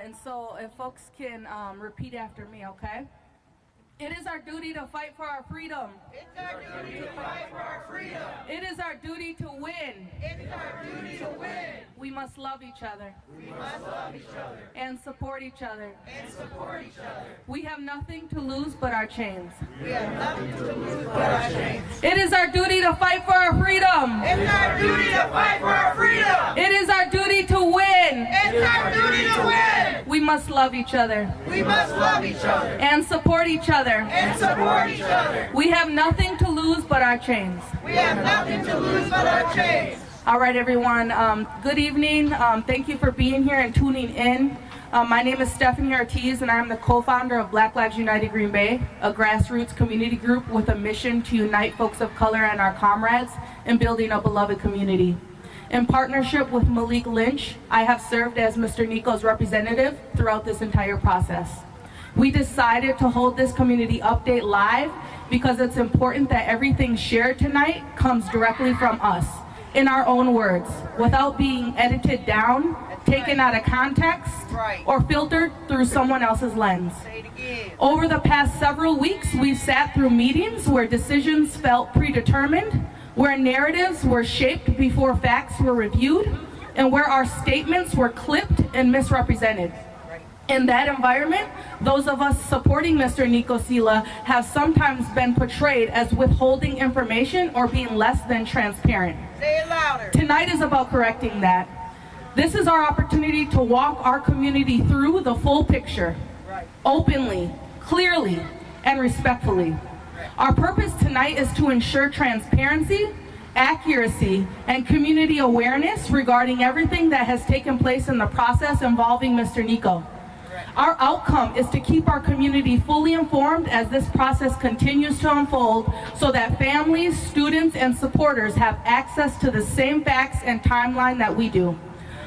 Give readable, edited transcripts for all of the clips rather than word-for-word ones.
And so if folks can repeat after me, okay? It is our duty to fight for our freedom. It's our duty to fight for our freedom. It is our duty to win. It's our duty to win. We must love each other. We must love each other. And support each other. And support each other. We have nothing to lose but our chains. We have nothing to lose but our chains. It is our duty to fight for our freedom. It's our duty to fight for our freedom. It is our duty to win. It's our duty to win. We must love each other. We must love each other. And support each other. And support each other. We have nothing to lose but our chains. We have nothing to lose but our chains. All right, everyone. Good evening. Thank you for being here and tuning in. My name is Stephanie Ortiz, and I'm the co-founder of Black Lives United Green Bay, a grassroots community group with a mission to unite folks of color and our comrades in building a beloved community. In partnership with Malik Lynch, I have served as Mr. Niko's representative throughout this entire process. We decided to hold this community update live because it's important that everything shared tonight comes directly from us, in our own words, without being edited down, taken out of context, or filtered through someone else's lens. Over the past several weeks, we've sat through meetings where decisions felt predetermined, where narratives were shaped before facts were reviewed, and where our statements were clipped and misrepresented. In that environment, those of us supporting Mr. Niko Sila have sometimes been portrayed as withholding information or being less than transparent. Say it louder. Tonight is about correcting that. This is our opportunity to walk our community through the full picture, openly, clearly, and respectfully. Our purpose tonight is to ensure transparency, accuracy, and community awareness regarding everything that has taken place in the process involving Mr. Niko. Our outcome is to keep our community fully informed as this process continues to unfold so that families, students, and supporters have access to the same facts and timeline that we do.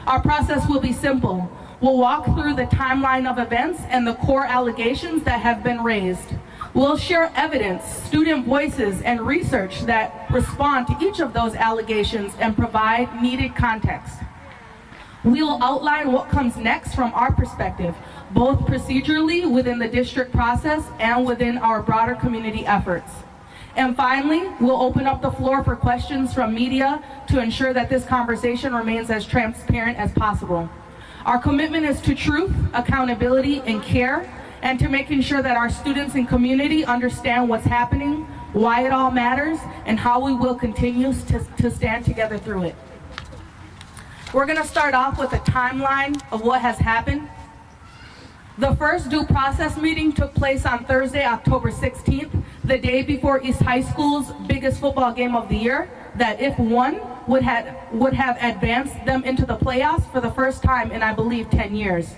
Our process will be simple. We'll walk through the timeline of events and the core allegations that have been raised. We'll share evidence, student voices, and research that respond to each of those allegations and provide needed context. We'll outline what comes next from our perspective, both procedurally within the district process and within our broader community efforts. And finally, we'll open up the floor for questions from media to ensure that this conversation remains as transparent as possible. Our commitment is to truth, accountability, and care, and to making sure that our students and community understand what's happening, why it all matters, and how we will continue to stand together through it. We're going to start off with a timeline of what has happened. The first due process meeting took place on Thursday, October 16th, the day before East High School's biggest football game of the year, that if won, would have advanced them into the playoffs for the first time in, I believe, 10 years.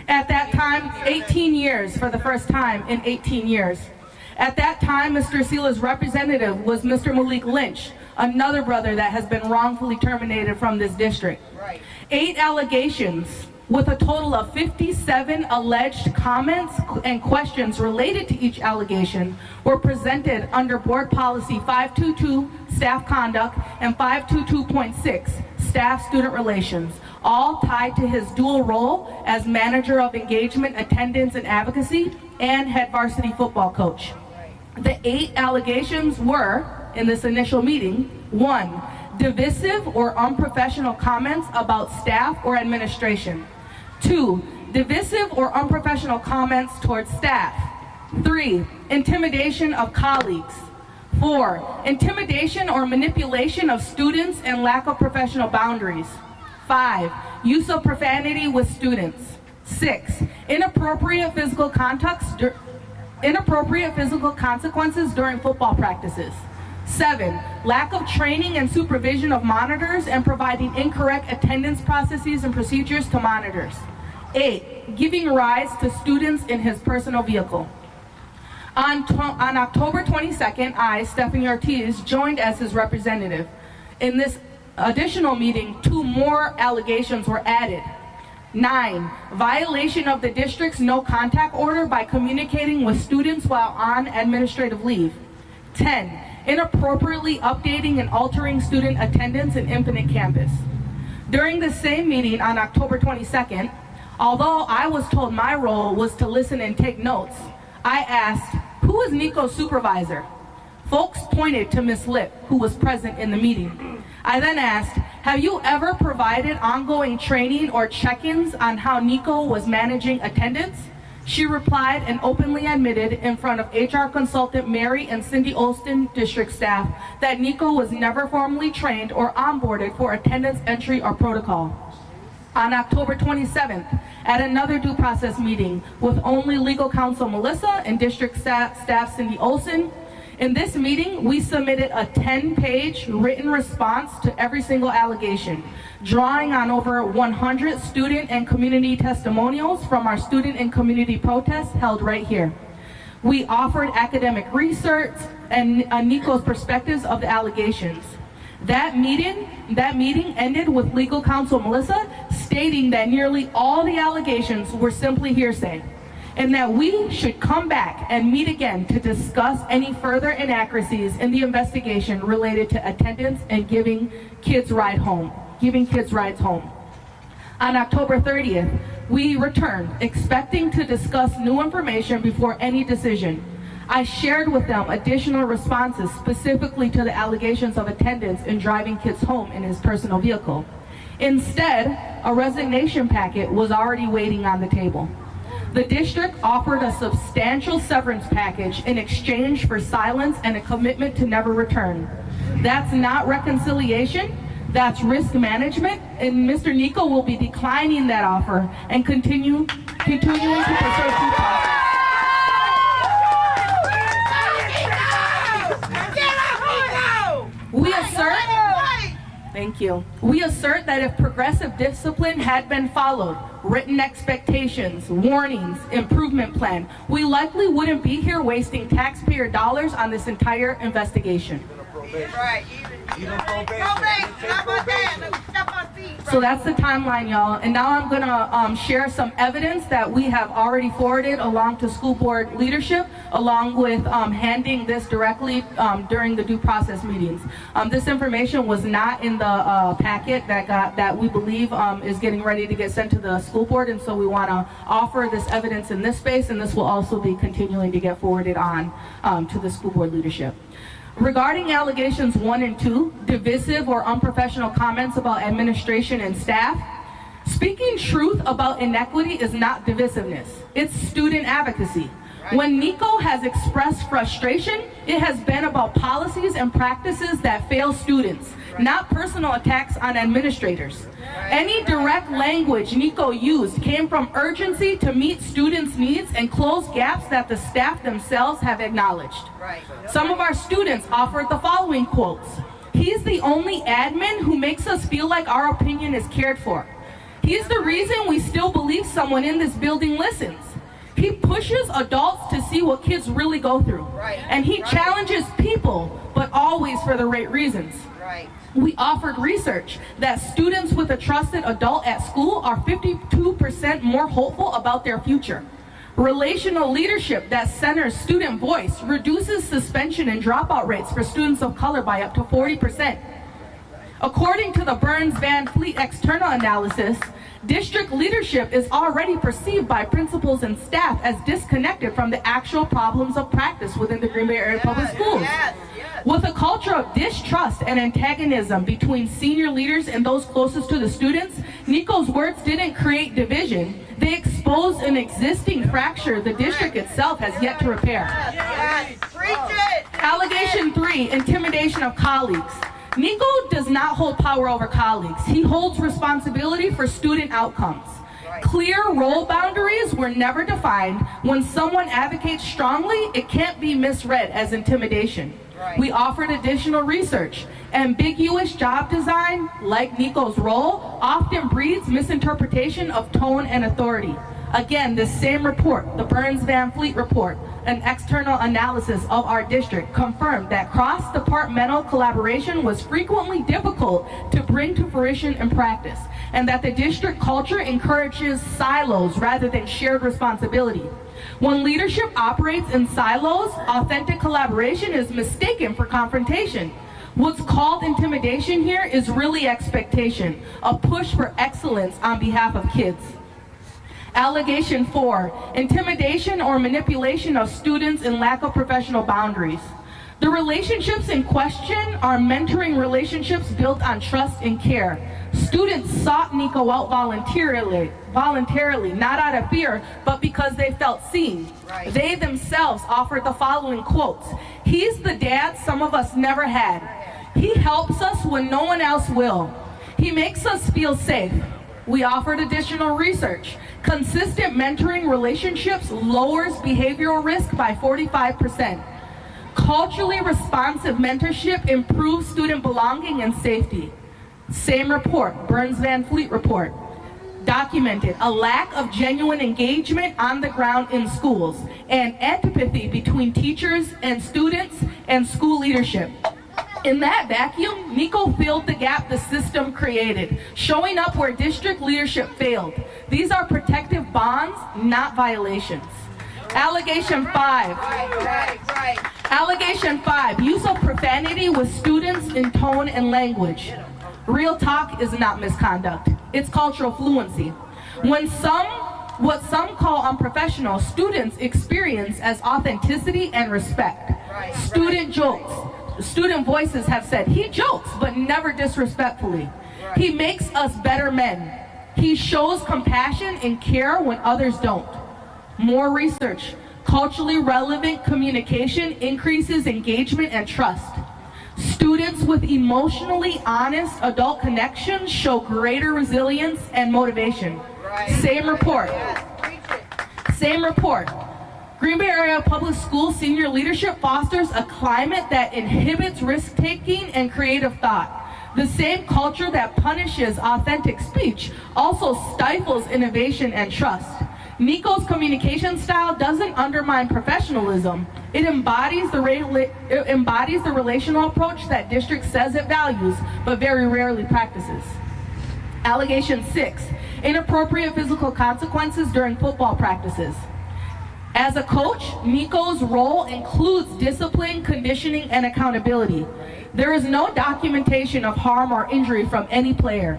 At that time, 18 years for the first time in 18 years. At that time, Mr. Sila's representative was Mr. Malik Lynch, another brother that has been wrongfully terminated from this district. 8 allegations with a total of 57 alleged comments and questions related to each allegation were presented under Board Policy 522, Staff Conduct, and 522.6, Staff Student Relations, all tied to his dual role as Manager of Engagement, Attendance, and Advocacy, and head varsity football coach. The 8 allegations were, in this initial meeting: 1, divisive or unprofessional comments about staff or administration. 2, divisive or unprofessional comments towards staff. 3, intimidation of colleagues. 4, intimidation or manipulation of students and lack of professional boundaries. 5, use of profanity with students. 6, inappropriate physical consequences during football practices. 7, lack of training and supervision of monitors and providing incorrect attendance processes and procedures to monitors. 8, giving rides to students in his personal vehicle. On October 22nd, I, Stephanie Ortiz, joined as his representative. In this additional meeting, 2 more allegations were added. 9, violation of the district's no contact order by communicating with students while on administrative leave. 10, inappropriately updating and altering student attendance in Infinite Campus. During the same meeting on October 22nd, Although I was told my role was to listen and take notes, I asked, who is Niko's supervisor? Folks pointed to Miss Lip, who was present in the meeting. I then asked, have you ever provided ongoing training or check-ins on how Niko was managing attendance? She replied and openly admitted in front of HR consultant Mary and Cindy Olston district staff that Niko was never formally trained or onboarded for attendance entry or protocol. On October 27th, at another due process meeting with only legal counsel Melissa and district staff Cindy Olson, in this meeting, we submitted a 10-page written response to every single allegation, drawing on over 100 student and community testimonials from our student and community protests held right here. We offered academic research and Niko's perspectives of the allegations. That meeting ended with legal counsel Melissa stating that nearly all the allegations were simply hearsay, and that we should come back and meet again to discuss any further inaccuracies in the investigation related to attendance and giving kids rides home. On October 30th, we returned, expecting to discuss new information before any decision. I shared with them additional responses specifically to the allegations of attendance and driving kids home in his personal vehicle. Instead, a resignation packet was already waiting on the table. The district offered a substantial severance package in exchange for silence and a commitment to never return. That's not reconciliation, that's risk management, and Mr. Niko will be declining that offer and continuing to pursue due process. We assert that if progressive discipline had been followed, written expectations, warnings, improvement plan, we likely wouldn't be here wasting taxpayer dollars on this entire investigation. So that's the timeline, y'all. And now I'm gonna share some evidence that we have already forwarded along to school board leadership, along with handing this directly during the due process meetings. This information was not in the packet that we believe is getting ready to get sent to the school board, and so we want to offer this evidence in this space, and this will also be continuing to get forwarded on to the school board leadership. Regarding allegations 1 and 2, divisive or unprofessional comments about administration and staff, speaking truth about inequity is not divisiveness, it's student advocacy. When Niko has expressed frustration, it has been about policies and practices that fail students, not personal attacks on administrators. Any direct language Niko used came from urgency to meet students' needs and close gaps that the staff themselves have acknowledged. Some of our students offered the following quotes. He's the only admin who makes us feel like our opinion is cared for. He's the reason we still believe someone in this building listens. He pushes adults to see what kids really go through. And he challenges people, but always for the right reasons. We offered research that students with a trusted adult at school are 52% more hopeful about their future. Relational leadership that centers student voice reduces suspension and dropout rates for students of color by up to 40%. According to the Burns-Van Fleet external analysis, district leadership is already perceived by principals and staff as disconnected from the actual problems of practice within the Green Bay Area Public Schools. With a culture of distrust and antagonism between senior leaders and those closest to the students, Niko's words didn't create division. They exposed an existing fracture the district itself has yet to repair. Allegation 3, intimidation of colleagues. Niko does not hold power over colleagues. He holds responsibility for student outcomes. Clear role boundaries were never defined. When someone advocates strongly, it can't be misread as intimidation. We offered additional research. Ambiguous job design, like Niko's role, often breeds misinterpretation of tone and authority. Again, this same report, the Burns-Van Fleet report, an external analysis of our district, confirmed that cross-departmental collaboration was frequently difficult to bring to fruition in practice, and that the district culture encourages silos rather than shared responsibility. When leadership operates in silos, authentic collaboration is mistaken for confrontation. What's called intimidation here is really expectation, a push for excellence on behalf of kids. Allegation 4, intimidation or manipulation of students and lack of professional boundaries. The relationships in question are mentoring relationships built on trust and care. Students sought Niko out voluntarily, not out of fear, but because they felt seen. Right. They themselves offered the following quotes. He's the dad some of us never had. He helps us when no one else will. He makes us feel safe. We offered additional research. Consistent mentoring relationships lowers behavioral risk by 45%. Culturally responsive mentorship improves student belonging and safety. Same report, Burns Van Fleet report, documented a lack of genuine engagement on the ground in schools and antipathy between teachers and students and school leadership. In that vacuum, Niko filled the gap the system created, showing up where district leadership failed. These are protective bonds, not violations. Allegation 5. Right. Allegation 5, use of profanity with students in tone and language. Real talk is not misconduct. It's cultural fluency. What some call unprofessional, students experience as authenticity and respect. Student jokes. Student voices have said, he jokes, but never disrespectfully. He makes us better men. He shows compassion and care when others don't. More research. Culturally relevant communication increases engagement and trust. Students with emotionally honest adult connections show greater resilience and motivation. Same report. Same report. Green Bay Area Public Schools senior leadership fosters a climate that inhibits risk-taking and creative thought. The same culture that punishes authentic speech also stifles innovation and trust. Niko's communication style doesn't undermine professionalism. It embodies the relational approach that district says it values, but very rarely practices. Allegation 6, inappropriate physical consequences during football practices. As a coach, Niko's role includes discipline, conditioning, and accountability. There is no documentation of harm or injury from any player.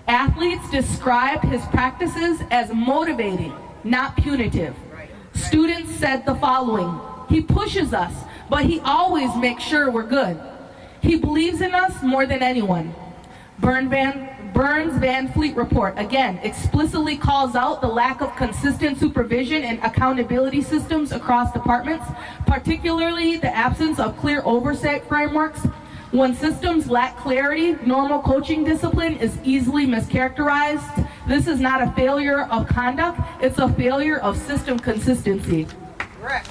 Athletes described his practices as motivating, not punitive. Students said the following, he pushes us, but he always makes sure we're good. He believes in us more than anyone. Burns Van Fleet report, again, explicitly calls out the lack of consistent supervision and accountability systems across departments, particularly the absence of clear oversight frameworks. When systems lack clarity, normal coaching discipline is easily mischaracterized. This is not a failure of conduct, it's a failure of system consistency. Correct.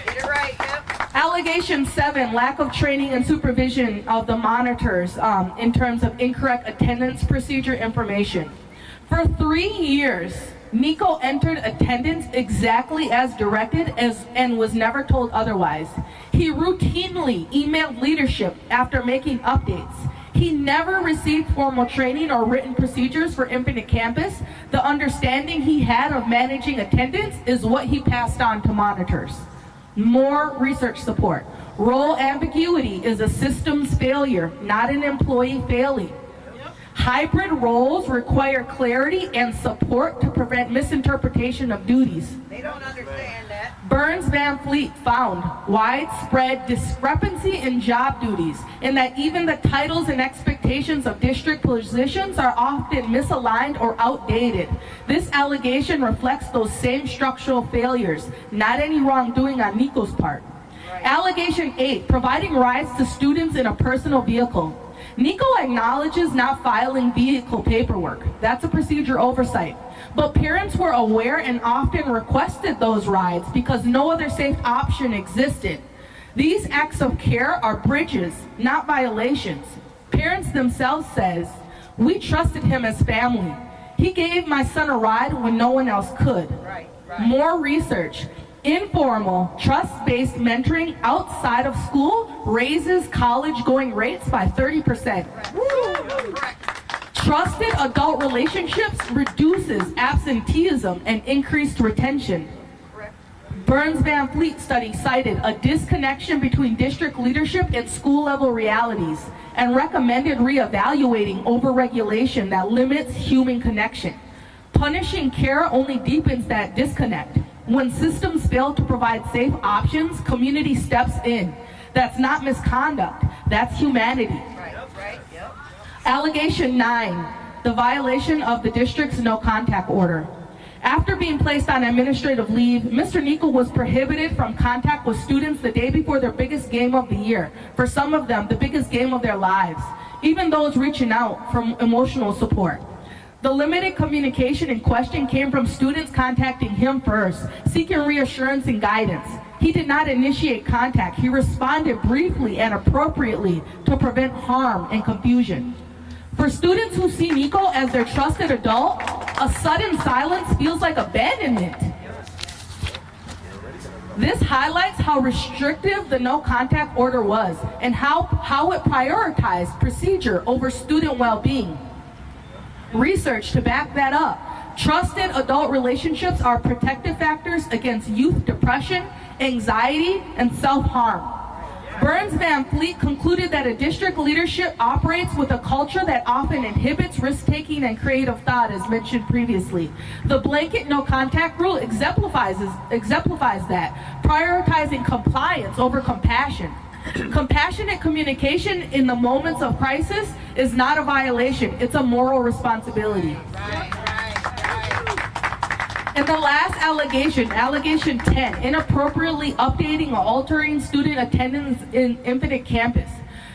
Get it right, yep. Allegation 7, lack of training and supervision of the monitors in terms of incorrect attendance procedure information. For 3 years, Niko entered attendance exactly as directed and was never told otherwise. He routinely emailed leadership after making updates. He never received formal training or written procedures for Infinite Campus. The understanding he had of managing attendance is what he passed on to monitors. More research support. Role ambiguity is a systems failure, not an employee failing. Hybrid roles require clarity and support to prevent misinterpretation of duties. They don't understand that. Burns Van Fleet found widespread discrepancy in job duties, and that even the titles and expectations of district positions are often misaligned or outdated. This allegation reflects those same structural failures, not any wrongdoing on Niko's part. Allegation 8, providing rides to students in a personal vehicle. Niko acknowledges not filing vehicle paperwork. That's a procedure oversight. But parents were aware and often requested those rides because no other safe option existed. These acts of care are bridges, not violations. Parents themselves says, we trusted him as family. He gave my son a ride when no one else could. More research. Informal, trust-based mentoring outside of school raises college-going rates by 30%. Trusted adult relationships reduces absenteeism and increased retention. Burns Van Fleet study cited a disconnection between district leadership and school-level realities and recommended reevaluating overregulation that limits human connection. Punishing care only deepens that disconnect. When systems fail to provide safe options, community steps in. That's not misconduct, that's humanity. Right, yep. Allegation 9, the violation of the district's no contact order. After being placed on administrative leave, Mr. Niko was prohibited from contact with students the day before their biggest game of the year. For some of them, the biggest game of their lives, even those reaching out for emotional support. The limited communication in question came from students contacting him first, seeking reassurance and guidance. He did not initiate contact. He responded briefly and appropriately to prevent harm and confusion. For students who see Niko as their trusted adult, a sudden silence feels like abandonment. This highlights how restrictive the no contact order was and how it prioritized procedure over student well-being. Research to back that up. Trusted adult relationships are protective factors against youth depression, anxiety, and self-harm. Burns Van Fleet concluded that a district leadership operates with a culture that often inhibits risk-taking and creative thought, as mentioned previously. The blanket no contact rule exemplifies that, prioritizing compliance over compassion. Compassionate communication in the moments of crisis is not a violation, it's a moral responsibility. And the last allegation, allegation 10, inappropriately updating or altering student attendance in Infinite Campus.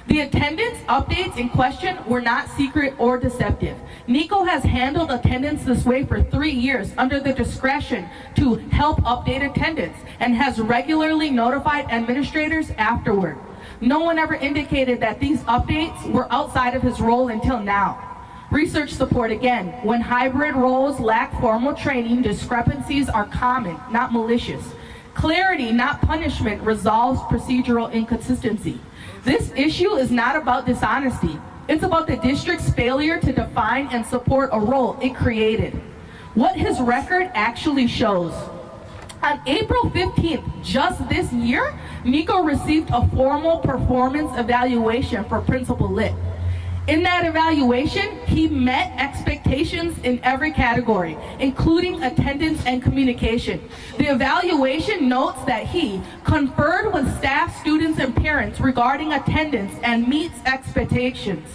The attendance updates in question were not secret or deceptive. Niko has handled attendance this way for 3 years under the discretion to help update attendance and has regularly notified administrators afterward. No one ever indicated that these updates were outside of his role until now. Research support again, when hybrid roles lack formal training, discrepancies are common, not malicious. Clarity, not punishment, resolves procedural inconsistency. This issue is not about dishonesty. It's about the district's failure to define and support a role it created. What his record actually shows. On April 15th, just this year, Niko received a formal performance evaluation for Principal Lit. In that evaluation, he met expectations in every category, including attendance and communication. The evaluation notes that he conferred with staff, students, and parents regarding attendance and meets expectations,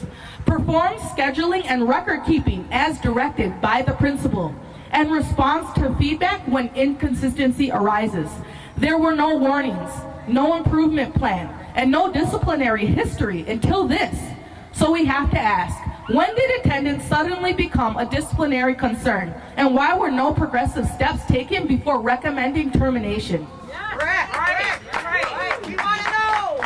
performs scheduling and record keeping as directed by the principal, and responds to feedback when inconsistency arises. There were no warnings, no improvement plan, and no disciplinary history until this. So we have to ask, when did attendance suddenly become a disciplinary concern? And why were no progressive steps taken before recommending termination? Right. We want to know.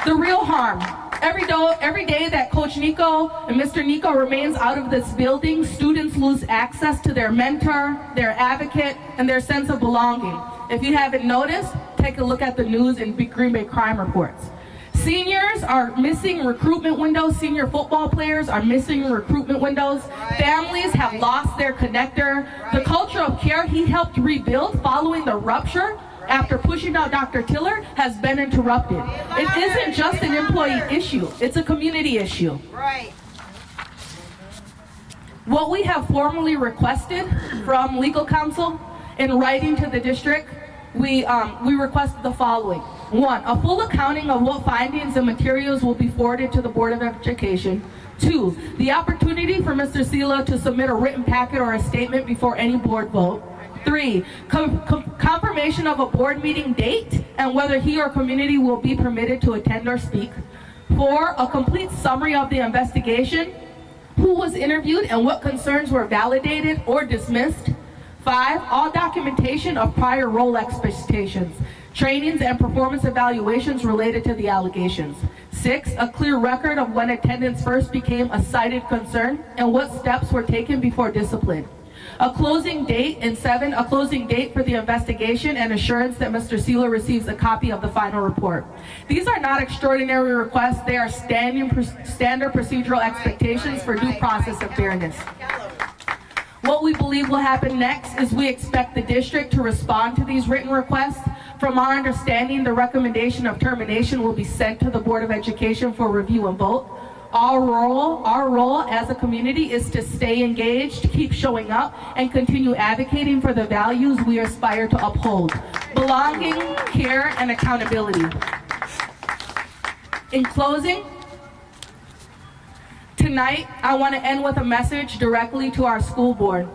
The real harm. Every day that Coach Niko and Mr. Niko remains out of this building, students lose access to their mentor, their advocate, and their sense of belonging. If you haven't noticed, take a look at the news and Green Bay crime reports. Seniors are missing recruitment windows. Senior football players are missing recruitment windows. Families have lost their connector. The culture of care he helped rebuild following the rupture after pushing out Dr. Tiller has been interrupted. It isn't just an employee issue, it's a community issue. Right. What we have formally requested from legal counsel in writing to the district, we requested the following. 1, a full accounting of what findings and materials will be forwarded to the Board of Education. 2, the opportunity for Mr. Sila to submit a written packet or a statement before any board vote. 3, confirmation of a board meeting date and whether he or community will be permitted to attend or speak. 4, a complete summary of the investigation, who was interviewed and what concerns were validated or dismissed. 5, all documentation of prior role expectations, trainings and performance evaluations related to the allegations. 6, a clear record of when attendance first became a cited concern and what steps were taken before discipline. A closing date, and 7, a closing date for the investigation and assurance that Mr. Sila receives a copy of the final report. These are not extraordinary requests, they are standard procedural expectations for due process and fairness. What we believe will happen next is we expect the district to respond to these written requests. From our understanding, the recommendation of termination will be sent to the Board of Education for review and vote. Our role as a community is to stay engaged, keep showing up, and continue advocating for the values we aspire to uphold: belonging, care, and accountability. In closing, tonight, I want to end with a message directly to our school board.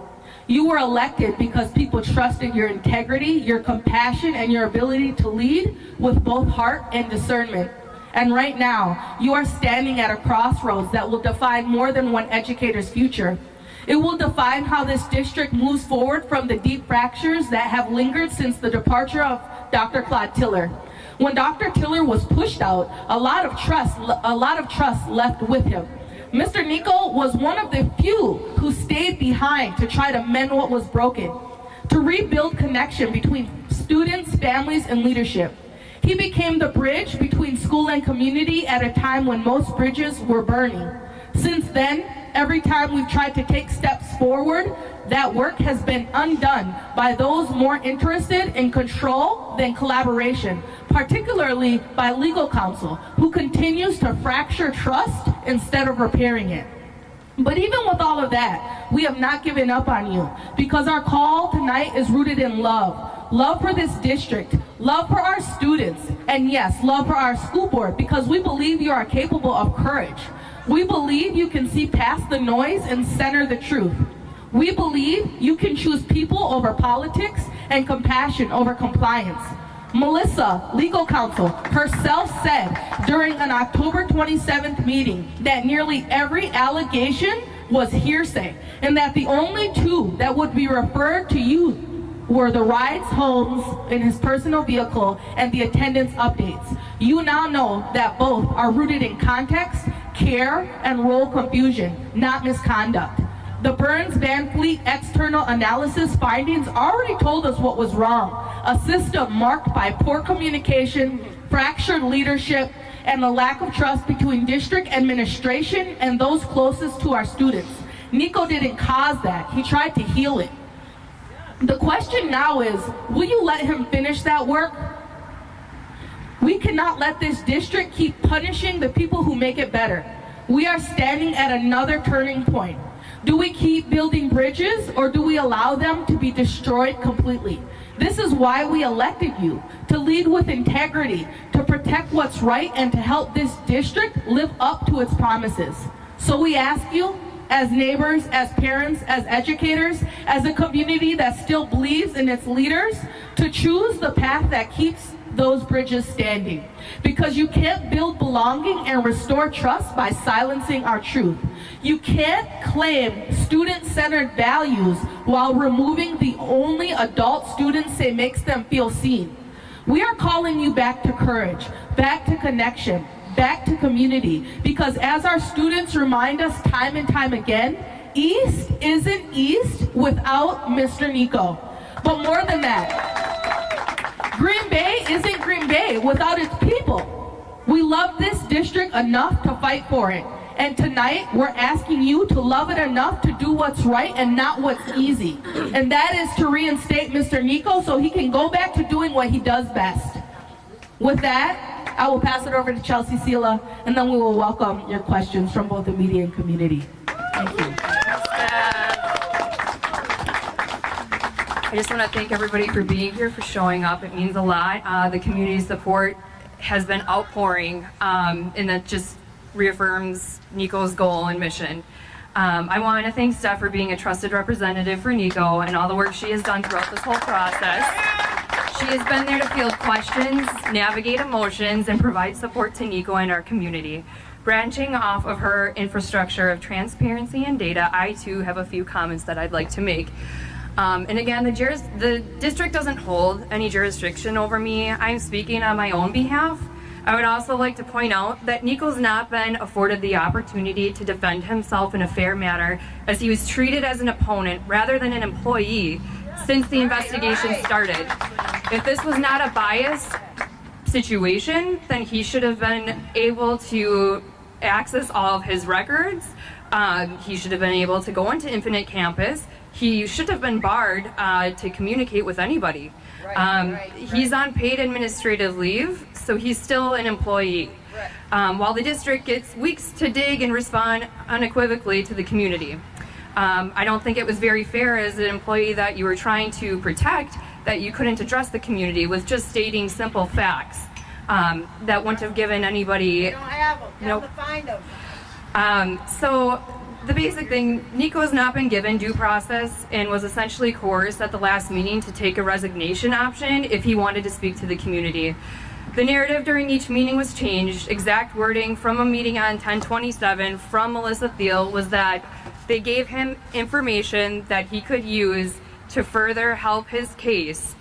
You were elected because people trusted your integrity, your compassion, and your ability to lead with both heart and discernment. And right now, you are standing at a crossroads that will define more than one educator's future. It will define how this district moves forward from the deep fractures that have lingered since the departure of Dr. Claude Tiller. When Dr. Tiller was pushed out, a lot of trust left with him. Mr. Niko was one of the few who stayed behind to try to mend what was broken, to rebuild connection between students, families, and leadership. He became the bridge between school and community at a time when most bridges were burning. Since then, every time we've tried to take steps forward, that work has been undone by those more interested in control than collaboration, particularly by legal counsel, who continues to fracture trust instead of repairing it. But even with all of that, we have not given up on you, because our call tonight is rooted in love. Love for this district, love for our students, and yes, love for our school board, because we believe you are capable of courage. We believe you can see past the noise and center the truth. We believe you can choose people over politics and compassion over compliance. Melissa, legal counsel, herself said during an October 27th meeting that nearly every allegation was hearsay, and that the only two that would be referred to you were the rides home in his personal vehicle and the attendance updates. You now know that both are rooted in context, care, and role confusion, not misconduct. The Burns Van Fleet external analysis findings already told us what was wrong: a system marked by poor communication, fractured leadership, and the lack of trust between district administration and those closest to our students. Niko didn't cause that. He tried to heal it. The question now is, will you let him finish that work? We cannot let this district keep punishing the people who make it better. We are standing at another turning point. Do we keep building bridges, or do we allow them to be destroyed completely? This is why we elected you, to lead with integrity, to protect what's right, and to help this district live up to its promises. So we ask you, as neighbors, as parents, as educators, as a community that still believes in its leaders, to choose the path that keeps those bridges standing. Because you can't build belonging and restore trust by silencing our truth. You can't claim student-centered values while removing the only adult students say makes them feel seen. We are calling you back to courage, back to connection, back to community, because as our students remind us time and time again, East isn't East without Mr. Niko. But more than that, Green Bay isn't Green Bay without its people. We love this district enough to fight for it. And tonight, we're asking you to love it enough to do what's right and not what's easy. And that is to reinstate Mr. Niko so he can go back to doing what he does best. With that, I will pass it over to Chelsea Sila, and then we will welcome your questions from both the media and community. Thank you. I just want to thank everybody for being here, for showing up. It means a lot. The community support has been outpouring, and that just reaffirms Niko's goal and mission. I want to thank Steph for being a trusted representative for Niko and all the work she has done throughout this whole process. She has been there to field questions, navigate emotions, and provide support to Niko and our community. Branching off of her infrastructure of transparency and data, I too have a few comments that I'd like to make. And again, the district doesn't hold any jurisdiction over me. I'm speaking on my own behalf. I would also like to point out that Niko's not been afforded the opportunity to defend himself in a fair manner, as he was treated as an opponent rather than an employee since the investigation started. If this was not a biased situation, then he should have been able to access all of his records. He should have been able to go into Infinite Campus. He should have been barred to communicate with anybody. He's on paid administrative leave, so he's still an employee. while the district gets weeks to dig and respond unequivocally to the community. I don't think it was very fair as an employee that you were trying to protect that you couldn't address the community with just stating simple facts that wouldn't have given anybody. They don't have them. Tell them to find them. So the basic thing, Niko has not been given due process and was essentially coerced at the last meeting to take a resignation option if he wanted to speak to the community. The narrative during each meeting was changed. Exact wording from a meeting on 10/27 from Melissa Thiel was that they gave him information that he could use to further help his case.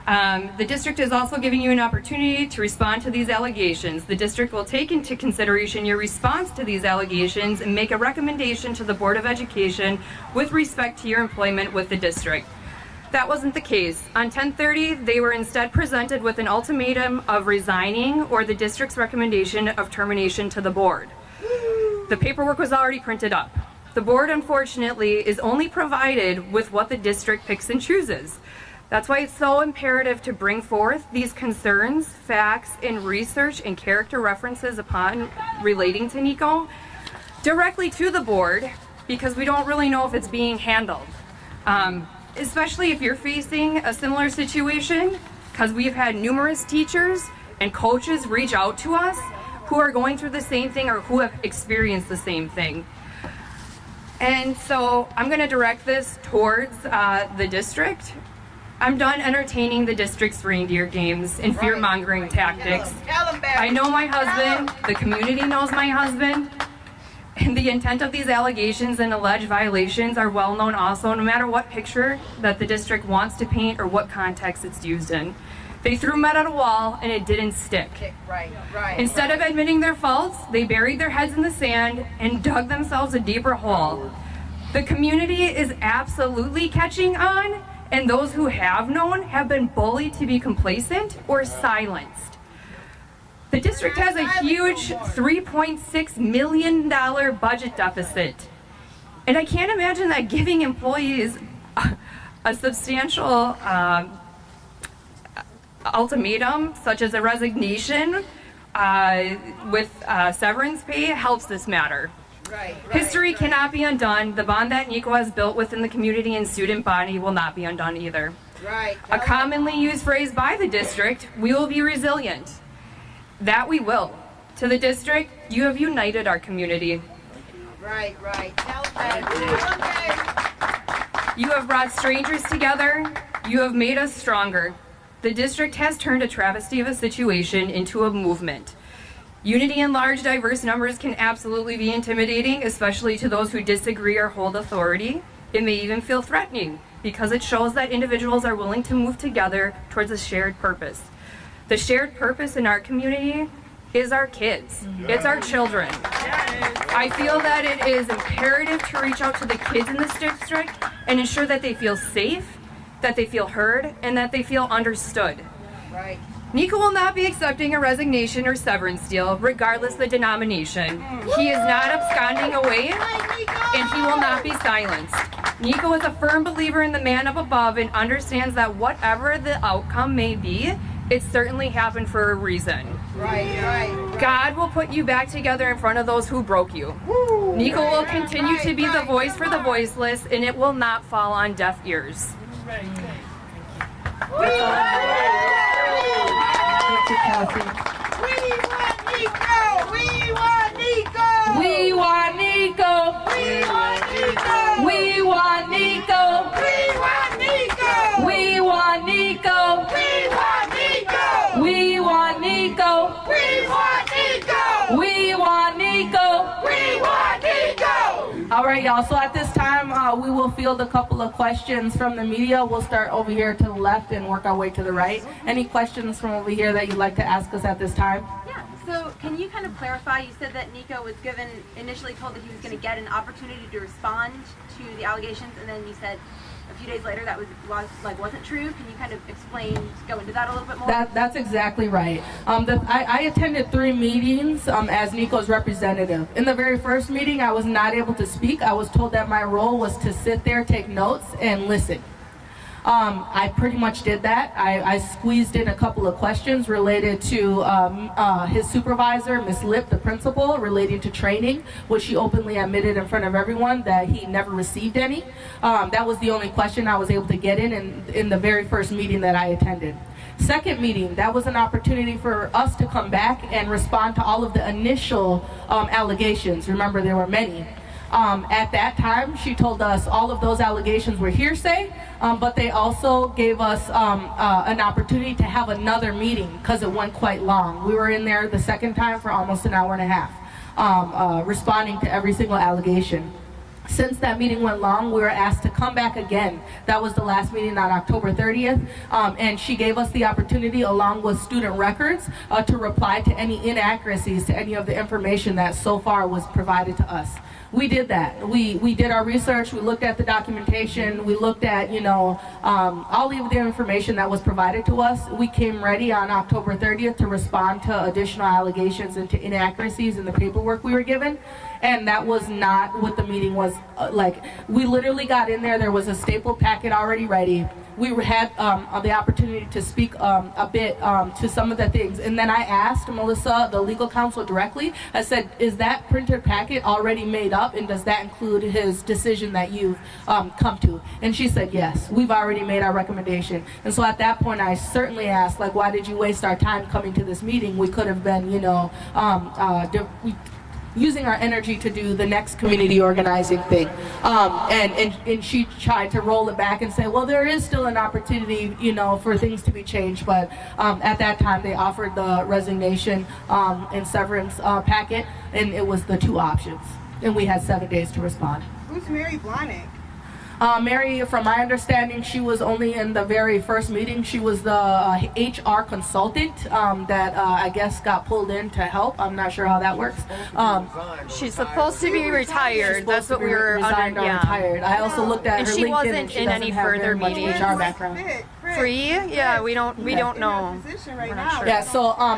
The district is also giving you an opportunity to respond to these allegations. The district will take into consideration your response to these allegations and make a recommendation to the Board of Education with respect to your employment with the district. That wasn't the case. On 10/30, they were instead presented with an ultimatum of resigning or the district's recommendation of termination to the board. The paperwork was already printed up. The board, unfortunately, is only provided with what the district picks and chooses. That's why it's so imperative to bring forth these concerns, facts, and research and character references upon relating to Niko directly to the board, because we don't really know if it's being handled. Especially if you're facing a similar situation, because we've had numerous teachers and coaches reach out to us who are going through the same thing or who have experienced the same thing. And so I'm going to direct this towards the district. I'm done entertaining the district's reindeer games and fear-mongering tactics. Tell them, Barry. I know my husband, the community knows my husband, and the intent of these allegations and alleged violations are well known also, no matter what picture that the district wants to paint or what context it's used in. They threw mud at a wall and it didn't stick. Right. Instead of admitting their faults, they buried their heads in the sand and dug themselves a deeper hole. The community is absolutely catching on, and those who have known have been bullied to be complacent or silenced. The district has a huge $3.6 million budget deficit. And I can't imagine that giving employees a substantial ultimatum, such as a resignation with severance pay, helps this matter. History cannot be undone. The bond that Niko has built within the community and student body will not be undone either. A commonly used phrase by the district, we will be resilient. That we will. To the district, you have united our community. Right. Tell them. You have brought strangers together. You have made us stronger. The district has turned a travesty of a situation into a movement. Unity in large, diverse numbers can absolutely be intimidating, especially to those who disagree or hold authority. It may even feel threatening because it shows that individuals are willing to move together towards a shared purpose. The shared purpose in our community is our kids. It's our children. I feel that it is imperative to reach out to the kids in this district and ensure that they feel safe, that they feel heard, and that they feel understood. Niko will not be accepting a resignation or severance deal, regardless of the denomination. He is not absconding away, and he will not be silenced. Niko is a firm believer in the man up above and understands that whatever the outcome may be, it certainly happened for a reason. God will put you back together in front of those who broke you. Niko will continue to be the voice for the voiceless, and it will not fall on deaf ears. Thank you, Kathy. We want Niko! We want Niko! We want Niko! We want Niko! We want Niko! We want Niko! We want Niko! We want Niko! We want Niko! We want Niko! We want Niko! We want Niko! All right, y'all. So at this time, we will field a couple of questions from the media. We'll start over here to the left and work our way to the right. Any questions from over here that you'd like to ask us at this time? Yeah, so can you kind of clarify, you said that Niko was initially told that he was going to get an opportunity to respond to the allegations, and then you said a few days later that wasn't true. Can you kind of go into that a little bit more? That's exactly right. I attended 3 meetings as Niko's representative. In the very first meeting, I was not able to speak. I was told that my role was to sit there, take notes, and listen. I pretty much did that. I squeezed in a couple of questions related to his supervisor, Ms. Lip, the principal, relating to training, which she openly admitted in front of everyone that he never received any. That was the only question I was able to get in the very first meeting that I attended. Second meeting, that was an opportunity for us to come back and respond to all of the initial allegations. Remember, there were many. At that time, she told us all of those allegations were hearsay, but they also gave us an opportunity to have another meeting because it went quite long. We were in there the second time for almost an hour and a half, responding to every single allegation. Since that meeting went long, we were asked to come back again. That was the last meeting on October 30th, and she gave us the opportunity, along with student records, to reply to any inaccuracies to any of the information that so far was provided to us. We did that. We did our research. We looked at the documentation. We looked at, all of the information that was provided to us. We came ready on October 30th to respond to additional allegations and to inaccuracies in the paperwork we were given. And that was not what the meeting was like. We literally got in there. There was a staple packet already ready. We had the opportunity to speak a bit to some of the things. And then I asked Melissa, the legal counsel, directly. I said, is that printed packet already made up? And does that include his decision that you've come to? And she said, yes, we've already made our recommendation. And so at that point, I certainly asked, like, why did you waste our time coming to this meeting? We could have been, using our energy to do the next community organizing thing. And she tried to roll it back and say, well, there is still an opportunity, for things to be changed. But at that time, they offered the resignation and severance packet, and it was the two options. And we had 7 days to respond. Who's Mary Blahnik? Mary, from my understanding, she was only in the very first meeting. She was the HR consultant that I guess got pulled in to help. I'm not sure how that works. She's supposed to be retired. That's what we were resigned or retired. I also looked at And her she LinkedIn, wasn't and she in doesn't any have further very much meetings. HR background. Free? Yeah, we don't know.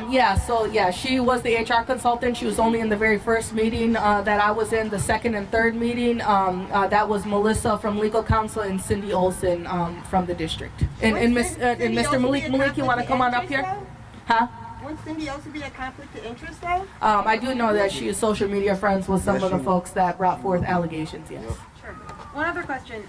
Yeah, she was the HR consultant. She was only in the very first meeting that I was in. The second and third meeting, that was Melissa from legal counsel and Cindy Olson from the district. And Mr. Malik, you want to come on up here? Huh? Wouldn't Cindy also be a conflict of interest, though? I do know that she is social media friends with some of the folks that brought forth allegations, yes. Sure. One other question.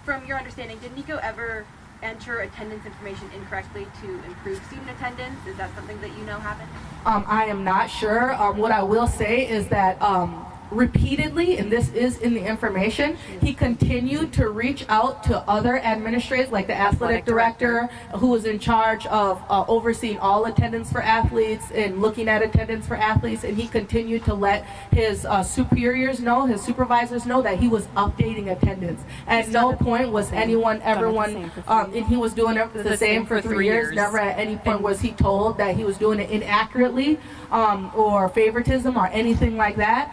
From your understanding, did Niko ever enter attendance information incorrectly to improve student attendance? Is that something that you know happened? I am not sure. What I will say is that repeatedly, and this is in the information, he continued to reach out to other administrators, like the athletic director, who was in charge of overseeing all attendance for athletes and looking at attendance for athletes, and he continued to let his superiors know, his supervisors know, that he was updating attendance. At no point was and he was doing it the same for 3 years. Never at any point was he told that he was doing it inaccurately or favoritism or anything like that.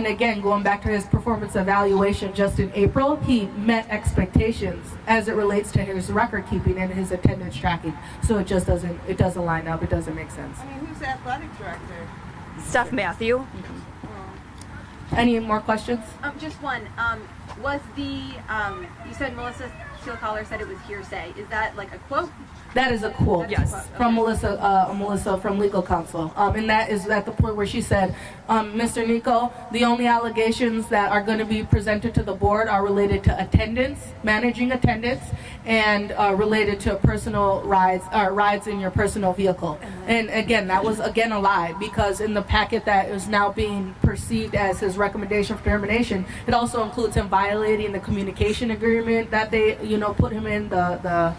And again, going back to his performance evaluation just in April, he met expectations as it relates to his record keeping and his attendance tracking. So it doesn't line up. It doesn't make sense. I mean, who's the athletic director? Steph Matthew. Any more questions? Just one. Was you said Melissa Steele-Collar said it was hearsay. Is that like a quote? That is a quote, Yes. from Melissa from legal counsel. And that is at the point where she said, Mr. Niko, the only allegations that are going to be presented to the board are related to attendance, managing attendance, and related to personal rides in your personal vehicle. And again, that was a lie, because in the packet that is now being perceived as his recommendation for termination, it also includes him violating the communication agreement that they, put him in, the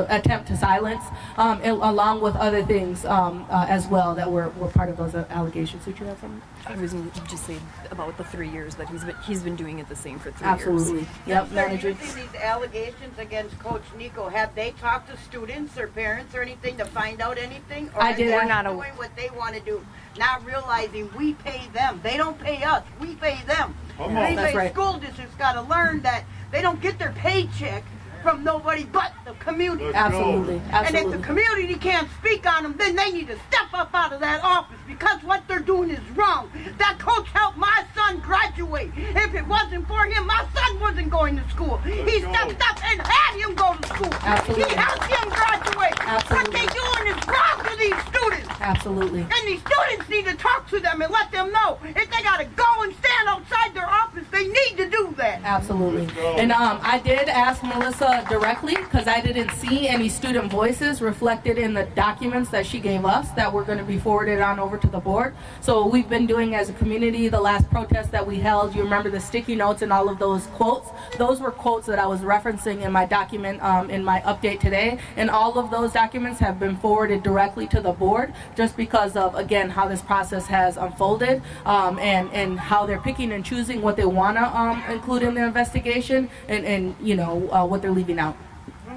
attempt to silence, along with other things as well that were part of those allegations. Did you have something? I was going to just say about the 3 years that he's been doing it the same for 3 years. Absolutely. Yep. Using these allegations against Coach Niko, have they talked to students or parents or anything to find out anything? Or I did. Are We're they not doing what they want to do, not realizing we pay them. They don't pay us. We pay them. That's right. School districts got to learn that they don't get their paycheck from nobody but the community. Absolutely, And if absolutely. the community can't speak on them, then they need to step up out of that office because what they're doing is wrong. That coach helped my son graduate. If it wasn't for him, my son wasn't going to school. He stepped up and had him go to school. Absolutely. He helped him graduate. Absolutely. What they doing is wrong to these students. Absolutely. And these students need to talk to them and let them know if they got to go and stand outside their office, they need to do that. Absolutely. And I did ask Melissa directly because I didn't see any student voices reflected in the documents that she gave us that were going to be forwarded on over to the board. So we've been doing as a community the last protest that we held. You remember the sticky notes and all of those quotes? Those were quotes that I was referencing in my document in my update today. And all of those documents have been forwarded directly to the board just because of, again, how this process has unfolded and how they're picking and choosing what they want to include in their investigation and you know, what they're leaving out.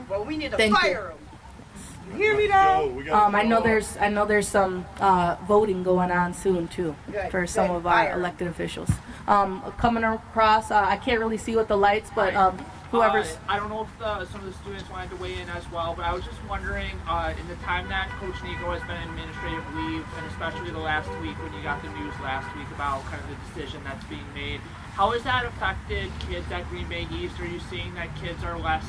Well, we need to Thank you. fire them. You hear me now? I know there's some voting going on soon too Good, for some good. of our Fire. elected officials. Coming across, I can't really see with the lights, but whoever's. I don't know if some of the students wanted to weigh in as well, but I was just wondering, in the time that Coach Niko has been on administrative leave, and especially the last week when you got the news last week about kind of the decision that's being made, how has that affected kids at Green Bay East? Are you seeing that kids are less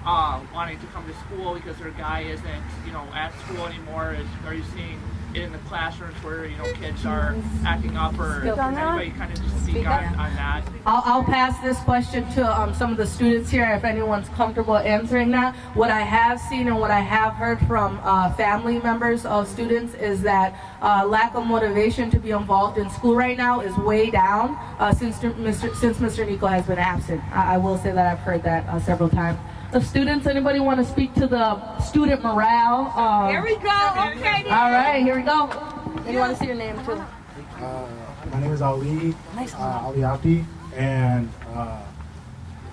wanting to come to school because their guy isn't, you know, at school anymore? Are you seeing it in the classrooms where, you know, kids are acting up, or can anybody kind of just speak on that? I'll pass this question to some of the students here if anyone's comfortable answering that. What I have seen and what I have heard from family members of students is that lack of motivation to be involved in school right now is way down since Mr. Niko has been absent. I will say that I've heard that several times. The students, anybody want to speak to the student morale? Here we go. Okay. All right, here we go. And you want to see your name too? My name is Ali, Ali Abdi, and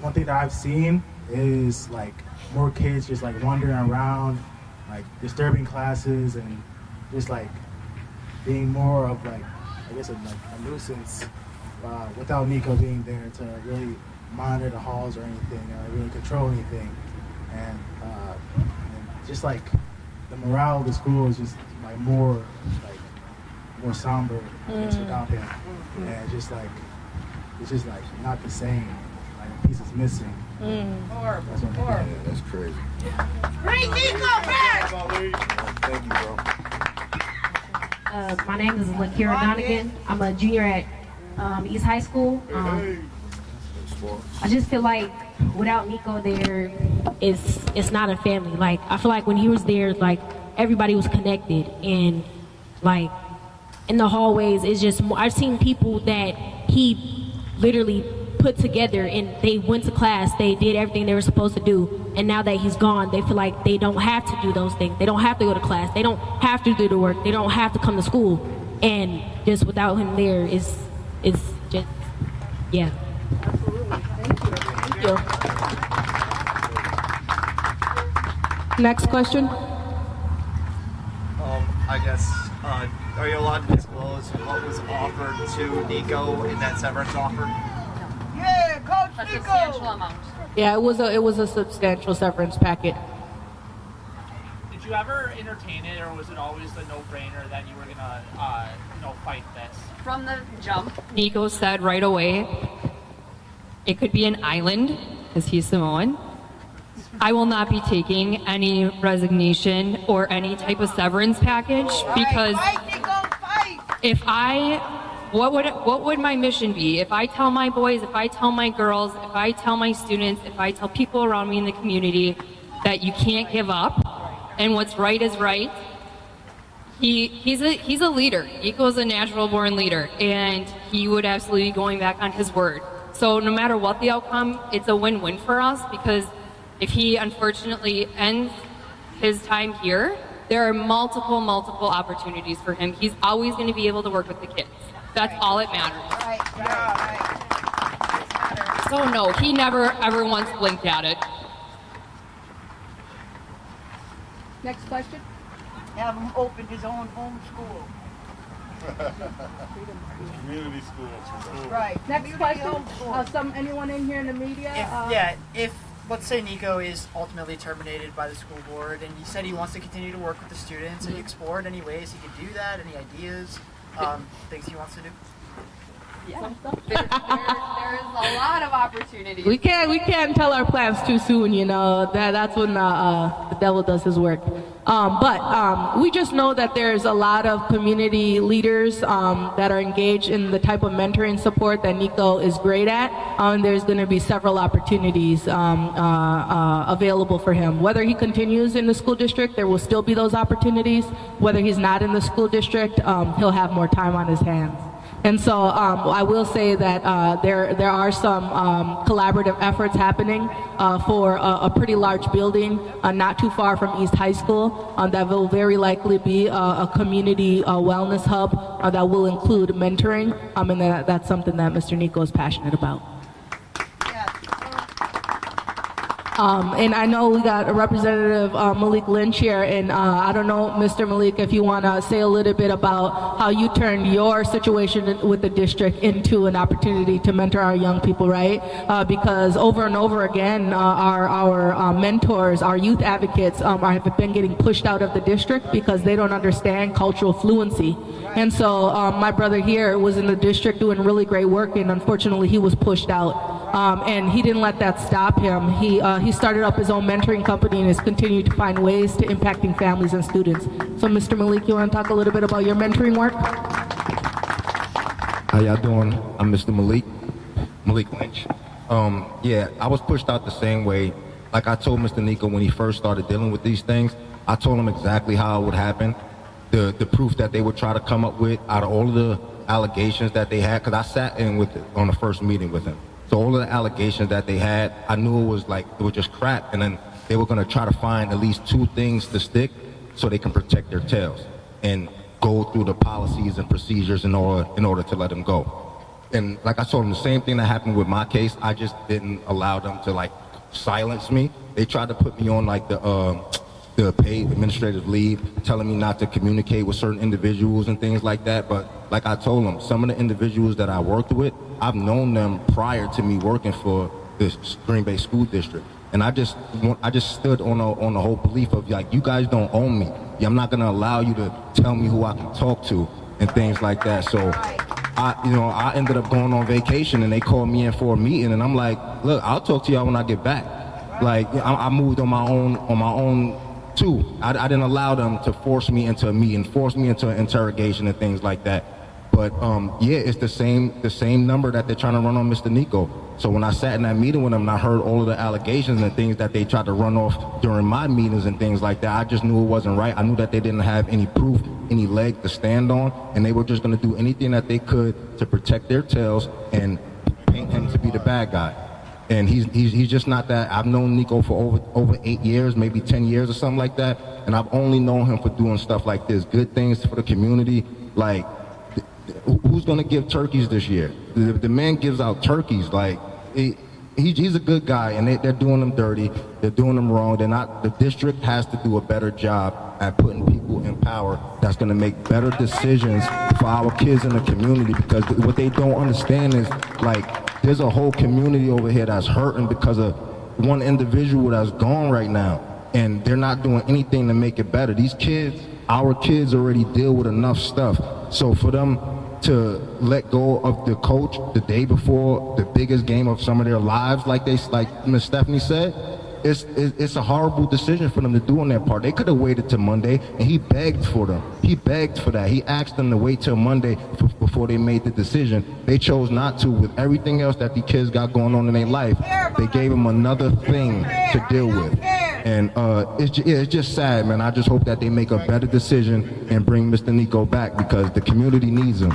one thing that I've seen is like more kids just like wandering around, like disturbing classes and just like being more of like, I guess, like a nuisance without Niko being there to really monitor the halls or anything, or really control anything. And just like the morale of the school is just like more somber without him. And it's just like not the same. Like a piece is missing. Horrible. That's what Horrible. yeah, that's crazy. Bring Niko back. Thank you, bro. My name is Lakira Donegan. I'm a junior at East High School. I just feel like without Niko there, it's not a family. Like, I feel like when he was there, like, everybody was connected, and like in the hallways, it's just more, I've seen people that he literally put together and they went to class, they did everything they were supposed to do, and now that he's gone, they feel like they don't have to do those things. They don't have to go to class, they don't have to do the work, they don't have to come to school, and just without him there, it's just, yeah. Thank you. Next question. I guess, are you allowed to disclose what was offered to Niko in that severance offer? Yeah, Coach A Niko. substantial amount. Yeah, it was a substantial severance packet. Did you ever entertain it, or was it always a no-brainer that you were gonna, fight this? From the jump, Niko said right away, it could be an island, because he's Samoan. I will not be taking any resignation or any type of severance package, because Fight, Niko, fight. what would my mission be? If I tell my boys, if I tell my girls, if I tell my students, if I tell people around me in the community that you can't give up and what's right is right, he's a leader. Niko's a natural born leader, and he would absolutely be going back on his word. So no matter what the outcome, it's a win-win for us, because if he unfortunately ends his time here, there are multiple opportunities for him. He's always going to be able to work with the kids. That's all it matters. Right. So no, he never ever once blinked at it. Next question. Have him open his own home school. Community schools. Right. Next Community question. home school. Anyone in here in the media? If let's say Niko is ultimately terminated by the school board, and he said he wants to continue to work with the students. Have you explored any ways he could do that? Any ideas, things he wants to do? Yeah. There is a lot of opportunities. We can't tell our plans too soon, you know. That's when the devil does his work. But we just know that there's a lot of community leaders that are engaged in the type of mentoring support that Niko is great at. And there's going to be several opportunities available for him. Whether he continues in the school district, there will still be those opportunities. Whether he's not in the school district, he'll have more time on his hands. And so I will say that there are some collaborative efforts happening for a pretty large building not too far from East High School that will very likely be a community wellness hub that will include mentoring, and that's something that Mr. Niko is passionate about. And I know we got a Representative Malik Lynch here, and I don't know, Mr. Malik, if you want to say a little bit about how you turned your situation with the district into an opportunity to mentor our young people, right? Because over and over again, our mentors, our youth advocates have been getting pushed out of the district because they don't understand cultural fluency. And so my brother here was in the district doing really great work, and unfortunately he was pushed out. And he didn't let that stop him. He started up his own mentoring company and has continued to find ways to impacting families and students. So Mr. Malik, you want to talk a little bit about your mentoring work? How y'all doing? I'm Mr. Malik Lynch. Yeah, I was pushed out the same way. Like I told Mr. Niko when he first started dealing with these things, I told him exactly how it would happen. The proof that they would try to come up with out of all of the allegations that they had, because I sat in with it on the first meeting with him. So all of the allegations that they had, I knew it was just crap, and then they were going to try to find at least 2 things to stick so they can protect their tails and go through the policies and procedures in order to let them go. And like I told them, the same thing that happened with my case, I just didn't allow them to silence me. They tried to put me on the paid administrative leave, telling me not to communicate with certain individuals and things like that. But like I told them, some of the individuals that I worked with, I've known them prior to me working for the Green Bay School District. And I just stood on the whole belief of you guys don't own me. I'm not gonna allow you to tell me who I can talk to and things like that. So I ended up going on vacation, and they called me in for a meeting, and I'm like, look, I'll talk to y'all when I get back. I moved on my own too. I didn't allow them to force me into a meeting, force me into an interrogation and things like that. But yeah, it's the same number that they're trying to run on Mr. Niko. So when I sat in that meeting with them and I heard all of the allegations and things that they tried to run off during my meetings and things like that, I just knew it wasn't right. I knew that they didn't have any proof, any leg to stand on, and they were just going to do anything that they could to protect their tails and paint him to be the bad guy. And he's just not that. I've known Niko for over 8 years, maybe 10 years or something like that, and I've only known him for doing stuff like this, good things for the community. Who's gonna give turkeys this year? The man gives out turkeys. He's a good guy, and they're doing him dirty. They're doing him wrong. They're not. The district has to do a better job at putting people in power that's gonna make better decisions for our kids in the community. Because what they don't understand is there's a whole community over here that's hurting because of one individual that's gone right now, and they're not doing anything to make it better. These kids, our kids, already deal with enough stuff. So for them to let go of the coach the day before the biggest game of some of their lives, like Ms. Stephanie said, it's a horrible decision for them to do on their part. They could have waited till Monday, and he begged for them. He begged for that. He asked them to wait till Monday before they made the decision. They chose not to. With everything else that the kids got going on in their life, they gave them another thing to deal with. And it's just sad, man. I just hope that they make a better decision and bring Mr. Niko back, because the community needs him.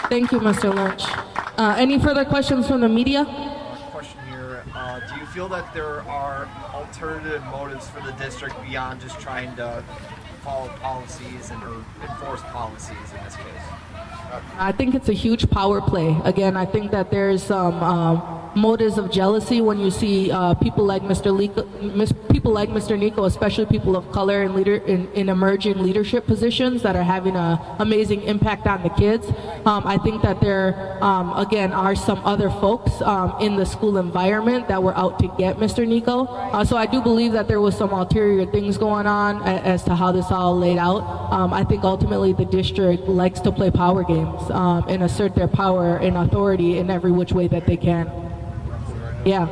Thank you, Mr. Lynch. Any further questions from the media? Question here. Do you feel that there are alternative motives for the district beyond just trying to follow policies or enforce policies in this case? I think it's a huge power play. Again, I think that there's some motives of jealousy when you see people like Mr. Niko, especially people of color in emerging leadership positions that are having an amazing impact on the kids. I think that there, again, are some other folks in the school environment that were out to get Mr. Niko. So I do believe that there was some ulterior things going on as to how this all laid out. I think ultimately the district likes to play power games and assert their power and authority in every which way that they can. Yeah.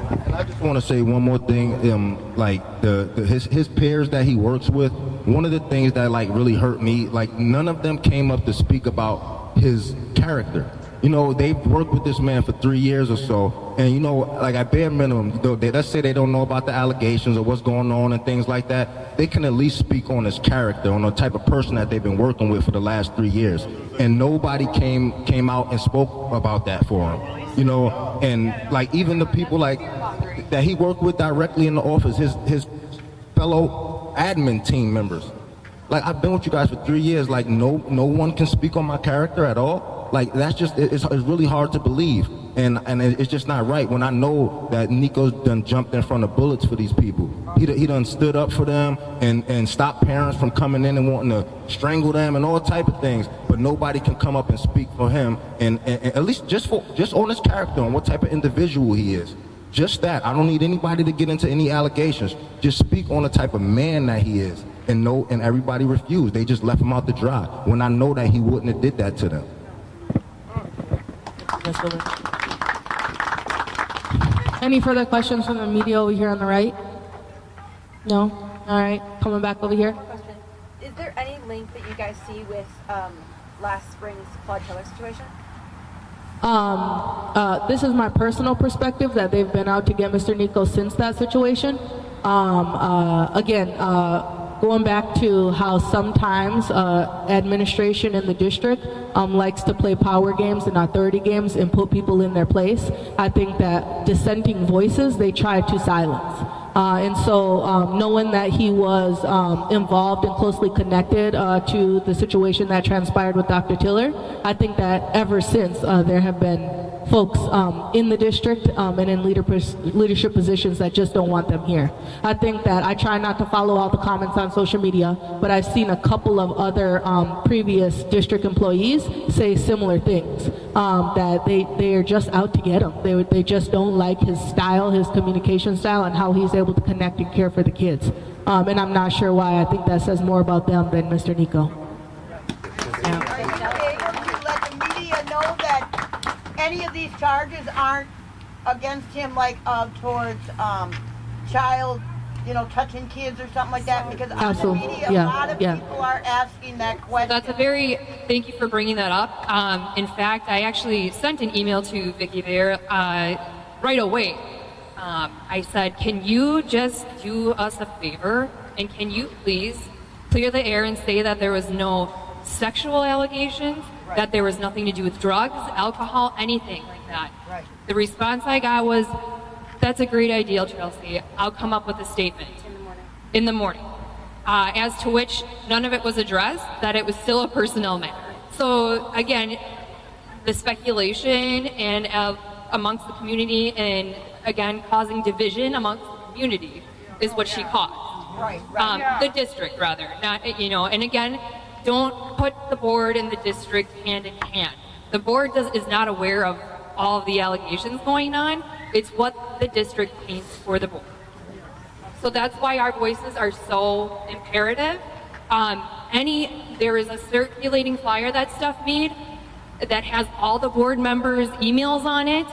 And I just want to say one more thing. Like his peers that he works with, one of the things that like really hurt me, like none of them came up to speak about his character. You know, they've worked with this man for 3 years or so, and you know, like at bare minimum, let's say they don't know about the allegations or what's going on and things like that, they can at least speak on his character, on the type of person that they've been working with for the last 3 years. And nobody came out and spoke about that for him. You know, and like even the people like that he worked with directly in the office, his fellow admin team members. Like I've been with you guys for 3 years. Like no one can speak on my character at all. Like that's just it's really hard to believe, and it's just not right when I know that Niko's done jumped in front of bullets for these people. He done stood up for them and stopped parents from coming in and wanting to strangle them and all type of things. But nobody can come up and speak for him, and at least just on his character, on what type of individual he is. Just that. I don't need anybody to get into any allegations. Just speak on the type of man that he is. And everybody refused. They just left him out to dry when I know that he wouldn't have did that to them. Any further questions from the media over here on the right? No? All right, coming back over here. Question. Is there any link that you guys see with last spring's Claude Taylor situation? This is my personal perspective that they've been out to get Mr. Niko since that situation. Again, going back to how sometimes administration in the district likes to play power games and authority games and put people in their place. I think that dissenting voices they try to silence. And so knowing that he was involved and closely connected to the situation that transpired with Dr. Tiller, I think that ever since there have been folks in the district and in leadership positions that just don't want them here. I think that I try not to follow all the comments on social media, but I've seen a couple of other previous district employees say similar things, that they are just out to get him. They just don't like his style, his communication style, and how he's able to connect and care for the kids. And I'm not sure why. I think that says more about them than Mr. Niko. Are you able to let the media know that any of these charges aren't against him, like towards child, touching kids or something like that? Because on the media, a lot of people are asking that question. Thank you for bringing that up. In fact, I actually sent an email to Vicky Bear right away. I said, can you just do us a favor and can you please clear the air and say that there was no sexual allegations, that there was nothing to do with drugs, alcohol, anything like that. Right. The response I got was, that's a great idea, Chelsea. I'll come up with a statement. In the morning. As to which none of it was addressed, that it was still a personnel matter. So again, the speculation and amongst the community and again causing division amongst the community is what she caused. Right. The district rather, not, and again, don't put the board and the district hand in hand. The board is not aware of all of the allegations going on. It's what the district paints for the board. So that's why our voices are so imperative. There is a circulating flyer that Steph made that has all the board members' emails on it.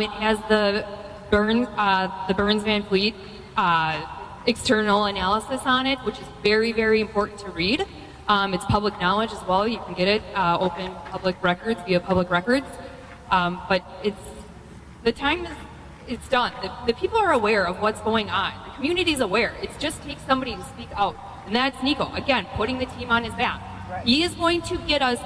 It has the Burns Van Fleet external analysis on it, which is very, very important to read. It's public knowledge as well. You can get it open public records via public records. But it's done. The people are aware of what's going on. The community's aware. It just takes somebody to speak out. And that's Niko, again, putting the team on his back. Right. He is going to get us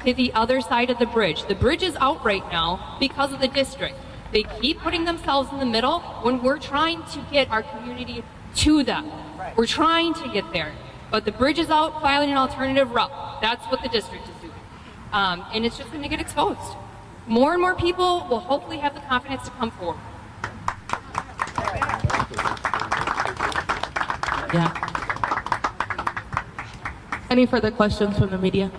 to the other side of the bridge. The bridge is out right now because of the district. They keep putting themselves in the middle when we're trying to get our community to them. Right. We're trying to get there. But the bridge is out, filing an alternative route. That's what the district is doing. And it's just going to get exposed. more and more people will hopefully have the confidence to come forward. Yeah. Any further questions from the media?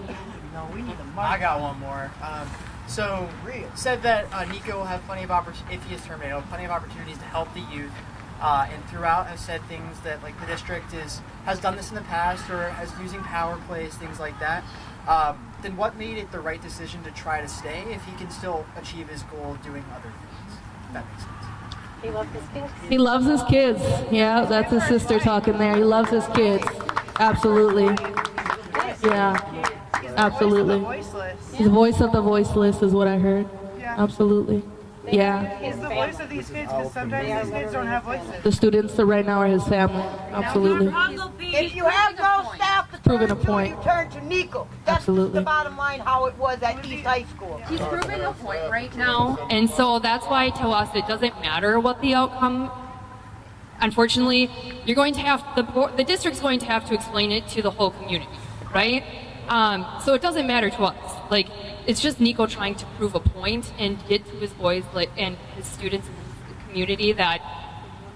I got one more. So, said that Niko will have plenty of opportunities, if he is terminated, he'll have plenty of opportunities to help the youth. And throughout has said things that like the district has done this in the past or has using power plays, things like that. Then what made it the right decision to try to stay if he can still achieve his goal of doing other things? If that makes sense. He loves his kids. He loves his kids. Yeah, that's his sister talking there. He loves his kids. Absolutely. Yeah, absolutely. The voice of the voiceless is what I heard. Absolutely. Yeah. He's the voice of these kids because sometimes these kids don't have voices. The students right now are his family. Absolutely. If you have no staff to Proven turn a to, point. you turn to Niko. That's Absolutely. the bottom line how it was at East High School. He's proven a point right now, and so that's why to us it doesn't matter what the outcome. Unfortunately, you're going to have the district's going to have to explain it to the whole community, right? So it doesn't matter to us. Like, it's just Niko trying to prove a point and get to his boys and his students in the community that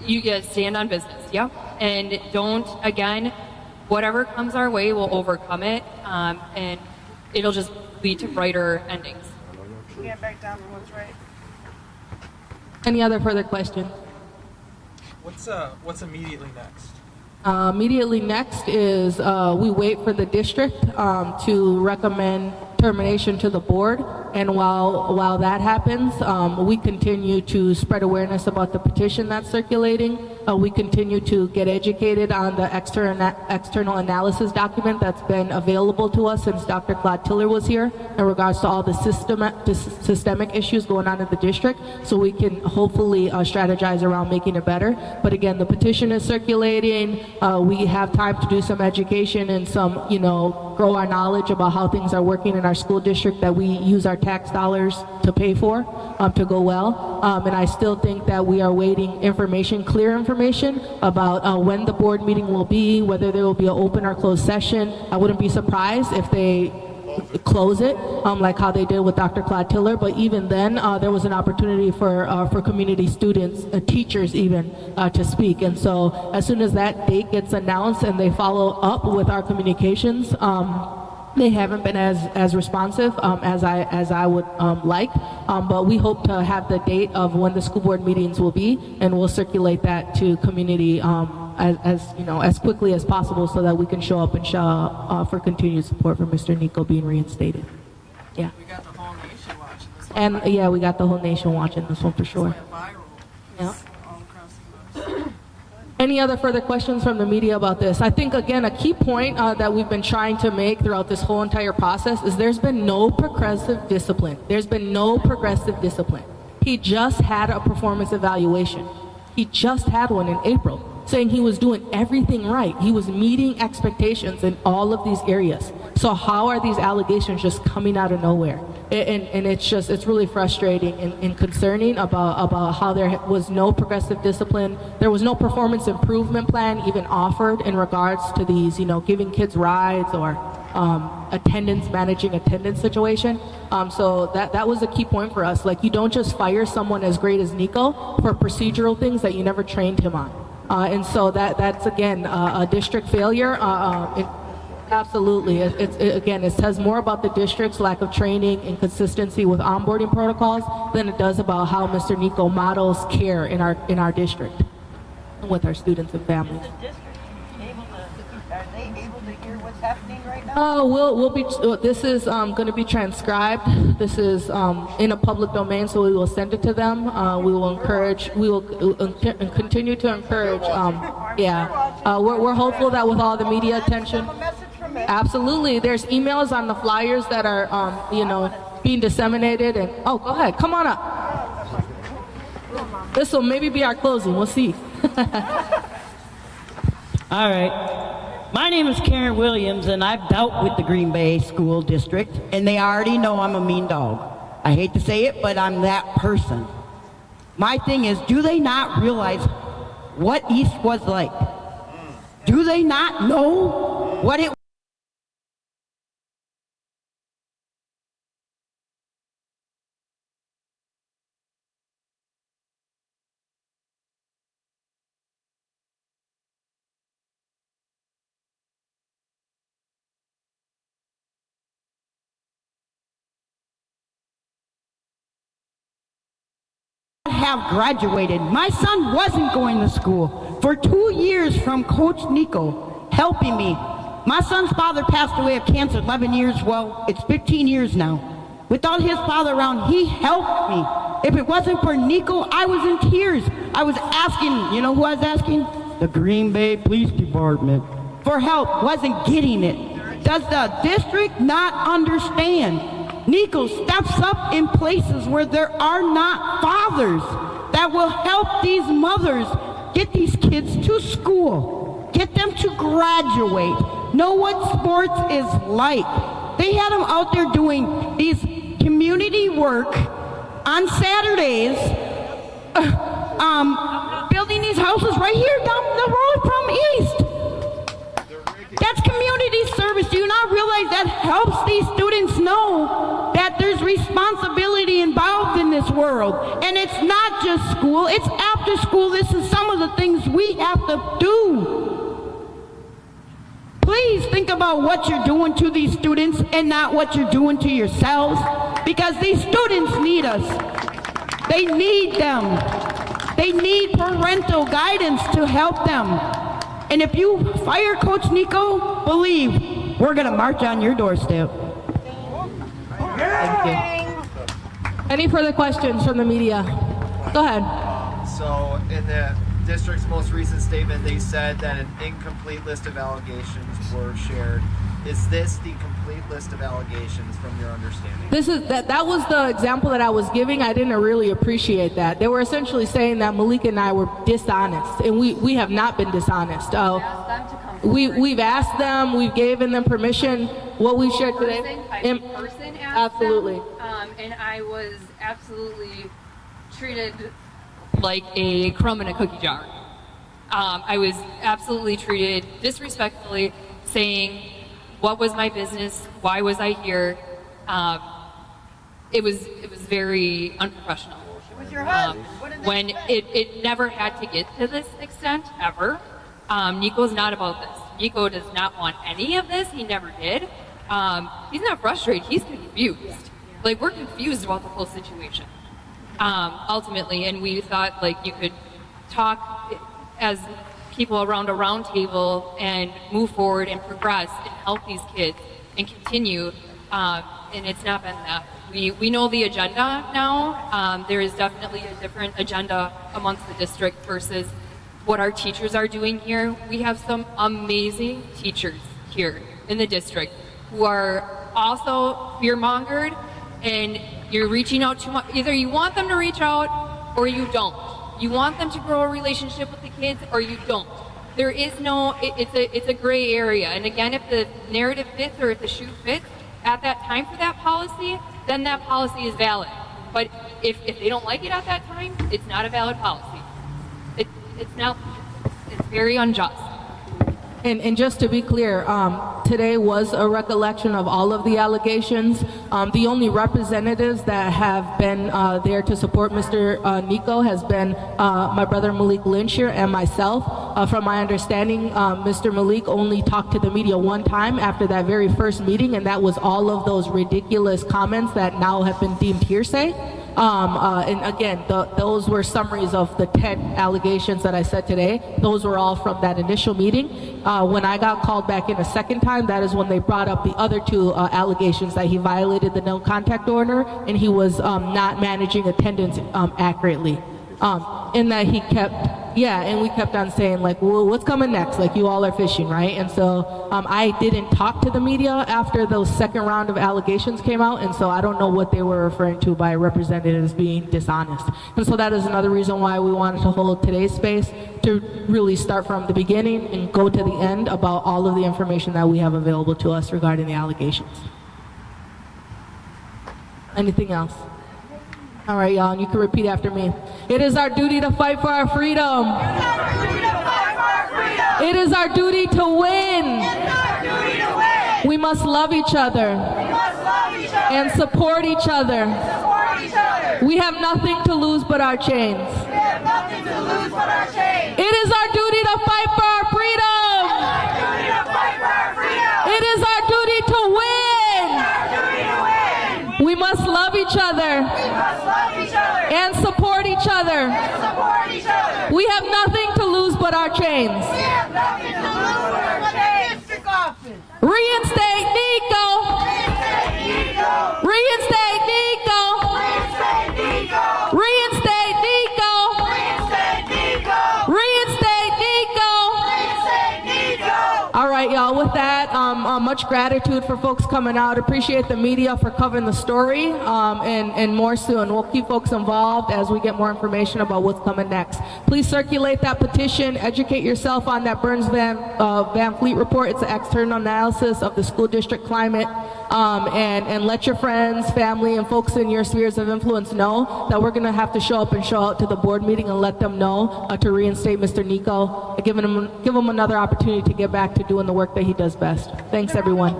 you guys stand on business, yeah? And don't, again, whatever comes our way, we'll overcome it, and it'll just lead to brighter endings. Get back down from what's right. Any other further questions? What's immediately next? Immediately next is we wait for the district to recommend termination to the board, and while that happens, we continue to spread awareness about the petition that's circulating. We continue to get educated on the external analysis document that's been available to us since Dr. Claude Tiller was here in regards to all the systemic issues going on in the district, so we can hopefully strategize around making it better. But again, the petition is circulating. We have time to do some education and some, grow our knowledge about how things are working in our school district that we use our tax dollars to pay for, to go well. And I still think that we are waiting clear information about when the board meeting will be, whether there will be an open or closed session. I wouldn't be surprised if they close it, like how they did with Dr. Claude Tiller. But even then, there was an opportunity for community students, teachers even, to speak. And so as soon as that date gets announced and they follow up with our communications, they haven't been as responsive as I would like, but we hope to have the date of when the school board meetings will be, and we'll circulate that to community as quickly as possible, so that we can show up and for continued support for Mr. Niko being reinstated. Yeah. We got the whole nation watching this one. And yeah, we got the whole nation watching this one for sure. Yeah. Any other further questions from the media about this? I think, again, a key point that we've been trying to make throughout this whole entire process is there's been no progressive discipline. There's been no progressive discipline. He just had a performance evaluation. He just had one in April, saying he was doing everything right. He was meeting expectations in all of these areas. So how are these allegations just coming out of nowhere? And it's really frustrating and concerning about how there was no progressive discipline. There was no performance improvement plan even offered in regards to these, giving kids rides or managing attendance situation. So that was a key point for us. Like, you don't just fire someone as great as Niko for procedural things that you never trained him on. And so that's again a district failure. Absolutely. It says more about the district's lack of training and consistency with onboarding protocols than it does about how Mr. Niko models care in our district with our students and families. Are they able to hear what's happening right now? We'll be. This is going to be transcribed. This is in a public domain, so we will send it to them. We will continue to encourage. We're hopeful that with all the media attention. Absolutely. There's emails on the flyers that are, being disseminated. And go ahead, come on up. This will maybe be our closing. We'll see. All right. My name is Karen Williams, and I've dealt with the Green Bay School District, and they already know I'm a mean dog. I hate to say it, but I'm that person. My thing is, do they not realize what East was like? Do they not know what it have graduated. My son wasn't going to school. For 2 years from Coach Niko helping me. My son's father passed away of cancer 11 years, well, it's 15 years now. Without his father around, he helped me. If it wasn't for Niko, I was in tears. I was asking, you know who I was asking? The Green Bay Police Department. For help, wasn't getting it. Does the district not understand? Niko steps up in places where there are not fathers that will help these mothers get these kids to school, get them to graduate, know what sports is like. They had them out there doing these community work on Saturdays, building these houses right here down the road from East. That's community service. Do you not realize that helps these students know that there's responsibility involved in this world? And it's not just school, it's after school. This is some of the things we have to do. Please think about what you're doing to these students and not what you're doing to yourselves, because these students need us. They need them. They need parental guidance to help them. And if you fire Coach Niko, believe we're gonna march on your doorstep. Thank you. Any further questions from the media? Go ahead. So in the district's most recent statement, they said that an incomplete list of allegations were shared. Is this the complete list of allegations from your understanding? That was the example that I was giving. I didn't really appreciate that. They were essentially saying that Malik and I were dishonest, and we have not been dishonest. We've asked them, we've given them permission. What we shared today, in person, absolutely. And I was absolutely treated like a crumb in a cookie jar. I was absolutely treated disrespectfully, saying, what was my business? Why was I here? It was very unprofessional. When it never had to get to this extent, ever. Niko's not about this. Niko does not want any of this. He never did. He's not frustrated. He's confused. Like, we're confused about the whole situation. Ultimately, and we thought, like, you could talk as people around a round table and move forward and progress and help these kids and continue, and it's not been that. We know the agenda now. There is definitely a different agenda amongst the district versus what our teachers are doing here. We have some amazing teachers here in the district who are also fear-mongered, and you're reaching out too much. Either you want them to reach out or you don't. You want them to grow a relationship with the kids or you don't. There is no, it's a gray area. And again, if the narrative fits or if the shoe fits at that time for that policy, then that policy is valid. But if they don't like it at that time, it's not a valid policy. It's very unjust. And just to be clear, today was a recollection of all of the allegations. The only representatives that have been there to support Mr. Niko has been my brother Malik Lynch here and myself. From my understanding, Mr. Malik only talked to the media one time after that very first meeting, and that was all of those ridiculous comments that now have been deemed hearsay. And again, those were summaries of the 10 allegations that I said today. Those were all from that initial meeting. When I got called back in a second time, that is when they brought up the other two allegations, that he violated the no contact order and he was not managing attendance accurately. And that he kept, and we kept on saying, like, well, what's coming next? Like, you all are fishing, right? And so I didn't talk to the media after those second round of allegations came out, and so I don't know what they were referring to by representatives being dishonest. And so that is another reason why we wanted to hold today's space, to really start from the beginning and go to the end about all of the information that we have available to us regarding the allegations. Anything else? All right, y'all, and you can repeat after me. It is our duty to fight for our freedom. It is our duty to win. We must love each other and support each other. We have nothing to lose but our chains. It is our duty to fight for our freedom. It is our duty to win. We must love each other and support each other. We have nothing to lose but our chains. We have nothing to lose but our district office. Reinstate Niko. Reinstate Niko. Reinstate Niko. Reinstate Niko. Reinstate Niko. Reinstate Niko. Reinstate Niko. All right, y'all. With that, much gratitude for folks coming out. Appreciate the media for covering the story, and more soon. We'll keep folks involved as we get more information about what's coming next. Please circulate that petition. Educate yourself on that Burns Van Fleet report. It's an external analysis of the school district climate, and let your friends, family, and folks in your spheres of influence know that we're going to have to show up and show out to the board meeting and let them know to reinstate Mr. Niko, give him another opportunity to get back to doing the work that he does best. Thanks, everyone.